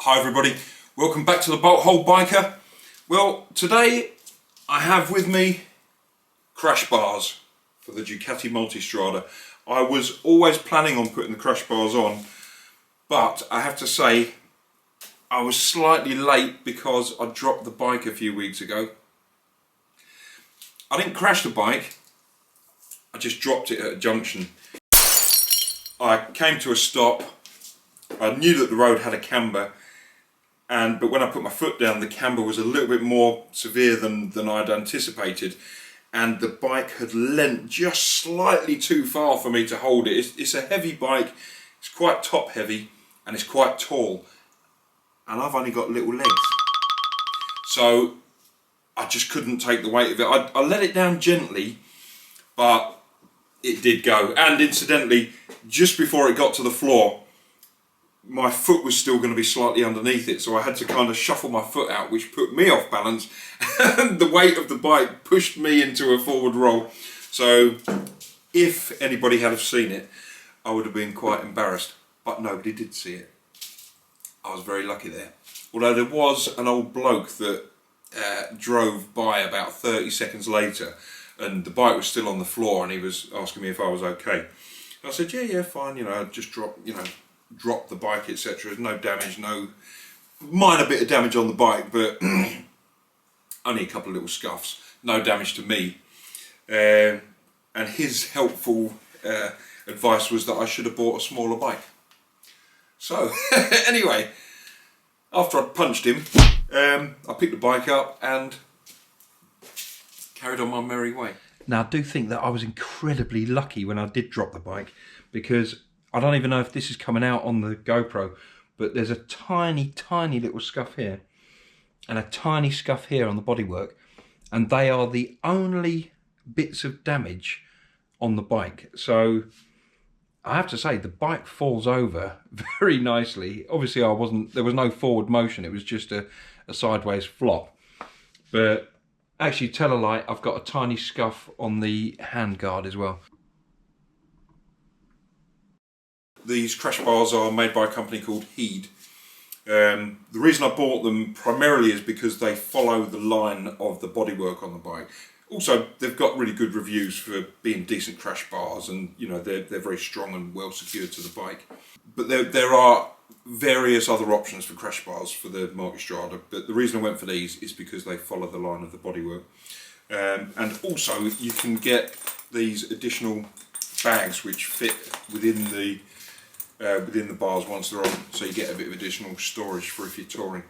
Hi everybody, welcome back to the Bolt Hole Biker. Well, today I have with me crash bars for the Ducati Multistrada. I was always planning on putting the crash bars on, but I have to say I was slightly late because I dropped the bike a few weeks ago. I didn't crash the bike, I just dropped it at a junction. I came to a stop. I knew that the road had a camber, but when I put my foot down, the camber was a little bit more severe than I'd anticipated, and the bike had leant just slightly too far for me to hold it. It's a heavy bike, it's quite top heavy, and it's quite tall, and I've only got little legs, so I just couldn't take the weight of it. I let it down gently, but it did go. And incidentally, just before it got to the floor, my foot was still going to be slightly underneath it, so I had to kind of shuffle my foot out, which put me off balance, and the weight of the bike pushed me into a forward roll. So if anybody had have seen it, I would have been quite embarrassed, but nobody did see it. I was very lucky there. Although there was an old bloke that drove by about 30 seconds later, and the bike was still on the floor, and he was asking me if I was okay. And I said, yeah, fine, I just dropped the bike, etc. No damage, no minor bit of damage on the bike, but only a couple of little scuffs, no damage to me. And his helpful advice was that I should have bought a smaller bike. So anyway, after I'd punched him, I picked the bike up and carried on my merry way. Now, I do think that I was incredibly lucky when I did drop the bike, because I don't even know if this is coming out on the GoPro, but there's a tiny little scuff here and a tiny scuff here on the bodywork, and they are the only bits of damage on the bike. So I have to say, the bike falls over very nicely. Obviously there was no forward motion, it was just a sideways flop. But actually, tell a lie, I've got a tiny scuff on the handguard as well. These crash bars are made by a company called Heed. The reason I bought them primarily is because they follow the line of the bodywork on the bike. Also, they've got really good reviews for being decent crash bars, and they're very strong and well secured to the bike. But there are various other options for crash bars for the Multistrada, but the reason I went for these is because they follow the line of the bodywork. And also, you can get these additional bags which fit within the bars once they're on, so you get a bit of additional storage for if you're touring.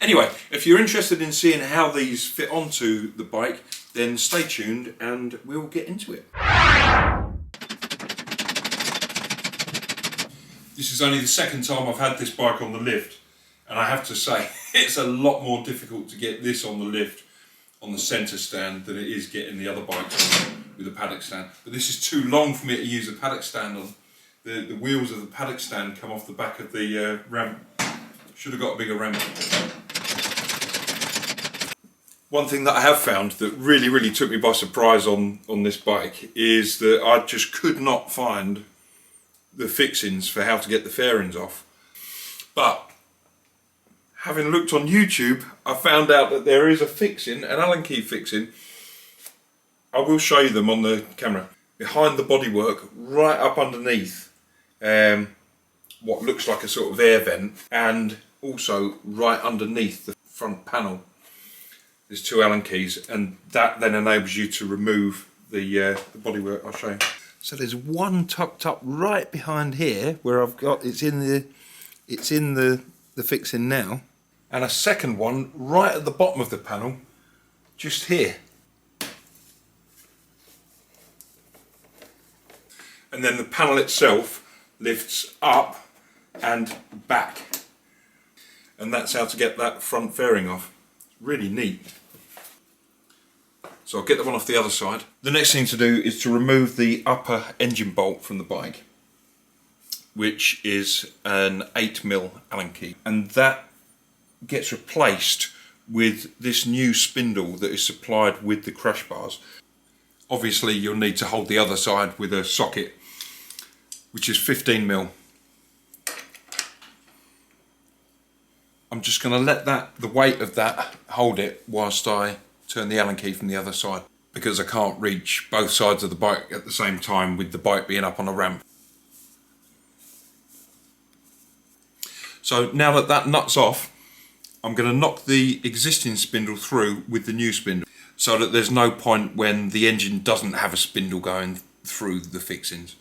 Anyway, if you're interested in seeing how these fit onto the bike, then stay tuned and we'll get into it. This is only the second time I've had this bike on the lift, and I have to say it's a lot more difficult to get this on the lift on the centre stand than it is getting the other bikes on with a paddock stand. But this is too long for me to use a paddock stand on. The wheels of the paddock stand come off the back of the ramp. Should have got a bigger ramp. One thing that I have found that really took me by surprise on this bike is that I just could not find the fixings for how to get the fairings off. But having looked on YouTube, I found out that there is a fixing, an Allen key fixing. I will show you them on the camera. Behind the bodywork, right up underneath what looks like a sort of air vent, and also right underneath the front panel, there's two Allen keys, and that then enables you to remove the bodywork. I'll show you. So there's one tucked up right behind here where I've got it's in the fixing now, and a second one right at the bottom of the panel, just here. And then the panel itself lifts up and back, and that's how to get that front fairing off. Really neat. So I'll get the one off the other side. The next thing to do is to remove the upper engine bolt from the bike, which is an 8mm Allen key, and that gets replaced with this new spindle that is supplied with the crash bars. Obviously you'll need to hold the other side with a socket, which is 15mm. I'm just going to let the weight of that hold it whilst I turn the Allen key from the other side, because I can't reach both sides of the bike at the same time with the bike being up on a ramp. So now that that nut's off, I'm going to knock the existing spindle through with the new spindle, so that there's no point when the engine doesn't have a spindle going through the fixings.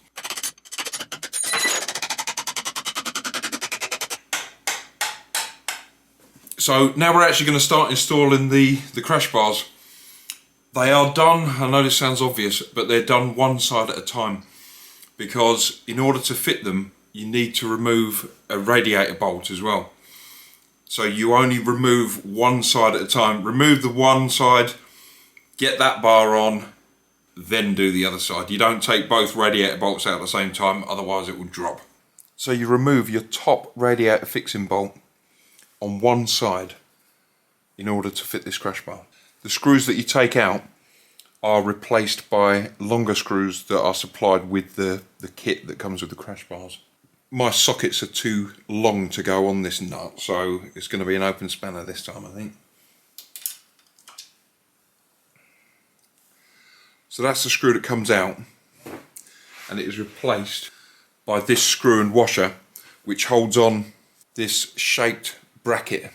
So now we're actually going to start installing the crash bars. They are done, I know this sounds obvious, but they're done one side at a time, because in order to fit them you need to remove a radiator bolt as well. So you only remove one side at a time. Remove the one side, get that bar on, then do the other side. You don't take both radiator bolts out at the same time, otherwise it will drop. So you remove your top radiator fixing bolt on one side in order to fit this crash bar. The screws that you take out are replaced by longer screws that are supplied with the kit that comes with the crash bars. My sockets are too long to go on this nut, so it's going to be an open spanner this time, I think. So that's the screw that comes out, and it is replaced by this screw and washer, which holds on this shaped bracket.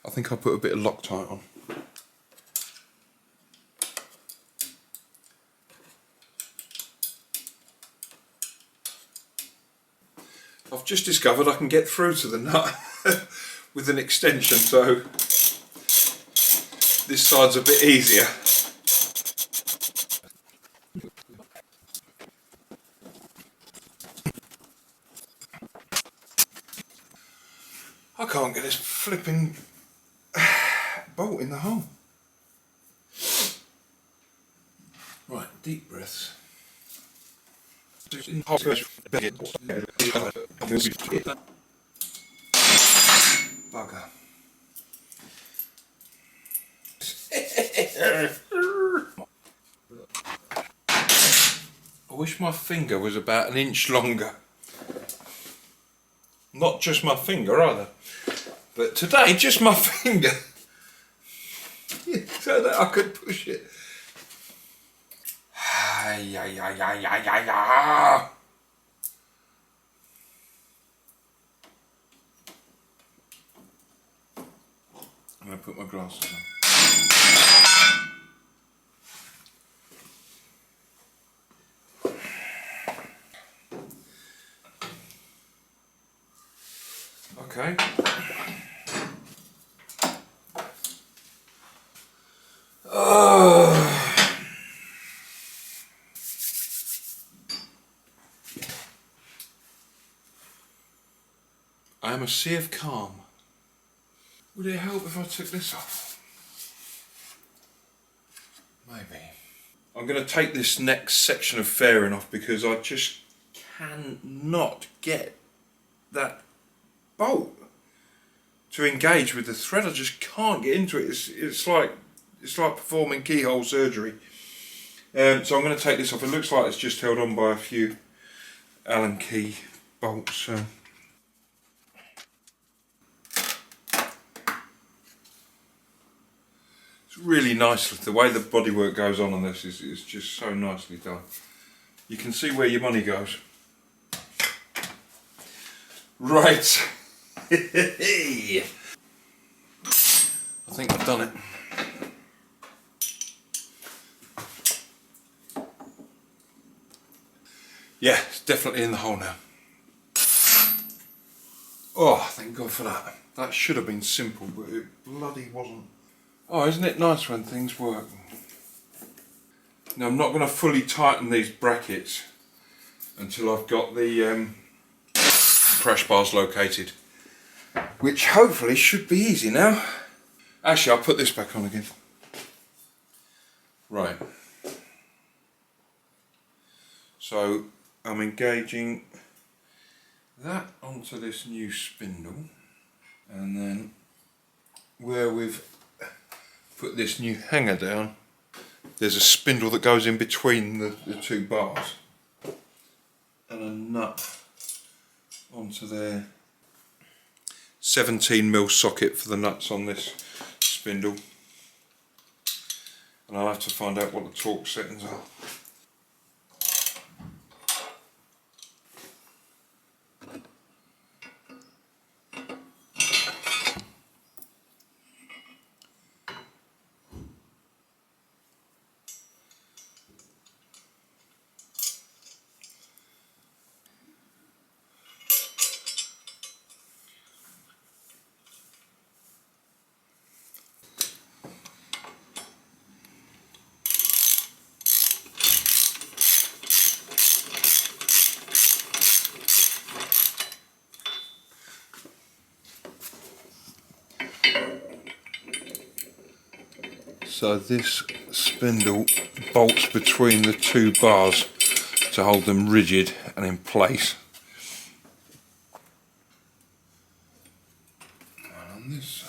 I think I put a bit of Loctite on. I've just discovered I can get through to the nut with an extension, so this side's a bit easier. I can't get this flipping bolt in the hole. Right, deep breaths. Bugger. I wish my finger was about an inch longer. Not just my finger either, but today just my finger. So that I could push it. I'm going to put my glasses on. Okay. I am a sea of calm. Would it help if I took this off? Maybe. I'm going to take this next section of fairing off because I just cannot get that bolt to engage with the thread. I just can't get into it. It's like performing keyhole surgery. So I'm going to take this off. It looks like it's just held on by a few Allen key bolts. So. It's really nice. The way the bodywork goes on this is just so nicely done. You can see where your money goes. Right. I think I've done it. Yeah, it's definitely in the hole now. Oh, thank God for that. That should have been simple, but it bloody wasn't. Oh, isn't it nice when things work? Now I'm not going to fully tighten these brackets until I've got the crash bars located, which hopefully should be easy now. Actually, I'll put this back on again. Right. So I'm engaging that onto this new spindle, and then where we've put this new hanger down, there's a spindle that goes in between the two bars and a nut onto there. 17mm socket for the nuts on this spindle, and I'll have to find out what the torque settings are. So this spindle bolts between the two bars to hold them rigid and in place. And on this side.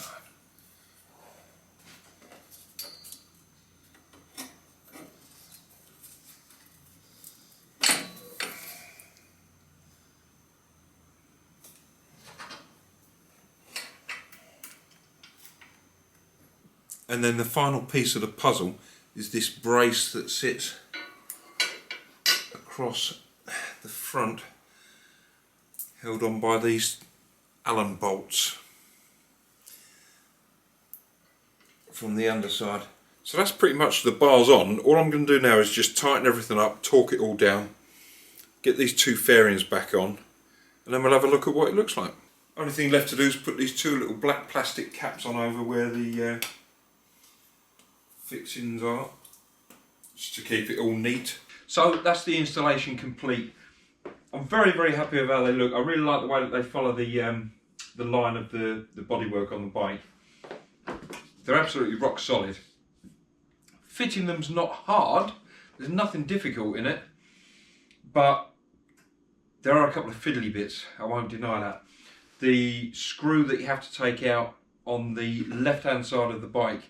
And then the final piece of the puzzle is this brace that sits across the front, held on by these Allen bolts from the underside. So that's pretty much the bars on. All I'm going to do now is just tighten everything up, torque it all down, get these two fairings back on, and then we'll have a look at what it looks like. Only thing left to do is put these two little black plastic caps on over where the fixings are, just to keep it all neat. So that's the installation complete. I'm very happy with how they look. I really like the way that they follow the line of the bodywork on the bike. They're absolutely rock solid. Fitting them's not hard, there's nothing difficult in it, but there are a couple of fiddly bits, I won't deny that. The screw that you have to take out on the left hand side of the bike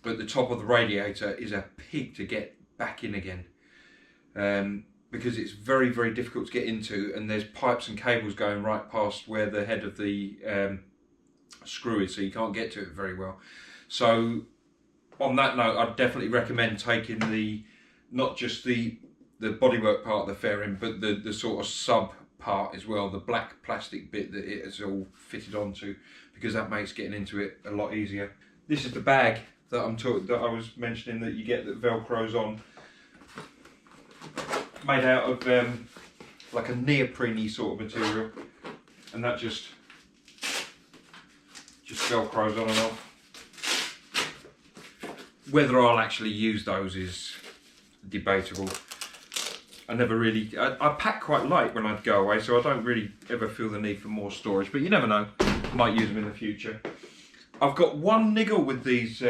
at the top of the radiator is a pig to get back in again, because it's very difficult to get into, and there's pipes and cables going right past where the head of the screw is, so you can't get to it very well. So on that note, I'd definitely recommend taking the, not just the bodywork part of the fairing, but the sort of sub part as well, the black plastic bit that it is all fitted onto, because that makes getting into it a lot easier. This is the bag that I was mentioning that you get that velcros on, made out of like a neoprene sort of material, and that just velcros on and off. Whether I'll actually use those is debatable. I never really, I pack quite light when I'd go away, so I don't really ever feel the need for more storage, but you never know, I might use them in the future. I've got one niggle with these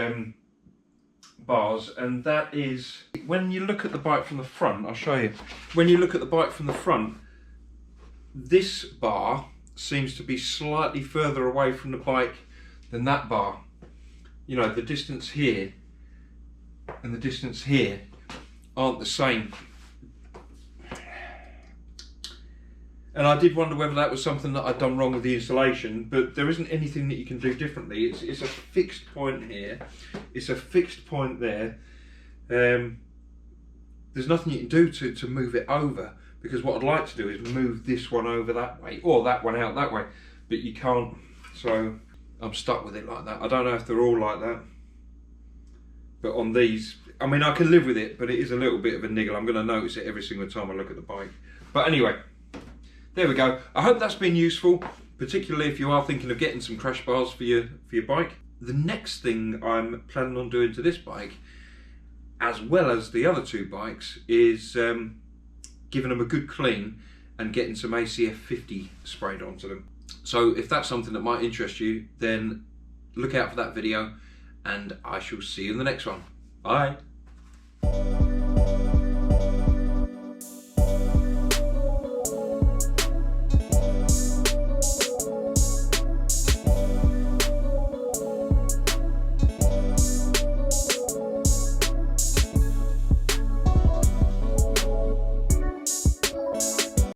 bars, and that is when you look at the bike from the front. I'll show you. When you look at the bike from the front, this bar seems to be slightly further away from the bike than that bar. You know, the distance here and the distance here aren't the same. And I did wonder whether that was something that I'd done wrong with the installation, but there isn't anything that you can do differently. It's a fixed point here, it's a fixed point there. There's nothing you can do to move it over, because what I'd like to do is move this one over that way, or that one out that way, but you can't, so I'm stuck with it like that. I don't know if they're all like that, but on these, I mean, I can live with it, but it is a little bit of a niggle. I'm going to notice it every single time I look at the bike. But anyway, there we go. I hope that's been useful, particularly if you are thinking of getting some crash bars for your bike. The next thing I'm planning on doing to this bike, as well as the other two bikes, is giving them a good clean and getting some ACF 50 sprayed onto them. So if that's something that might interest you, then look out for that video, and I shall see you in the next one. Bye.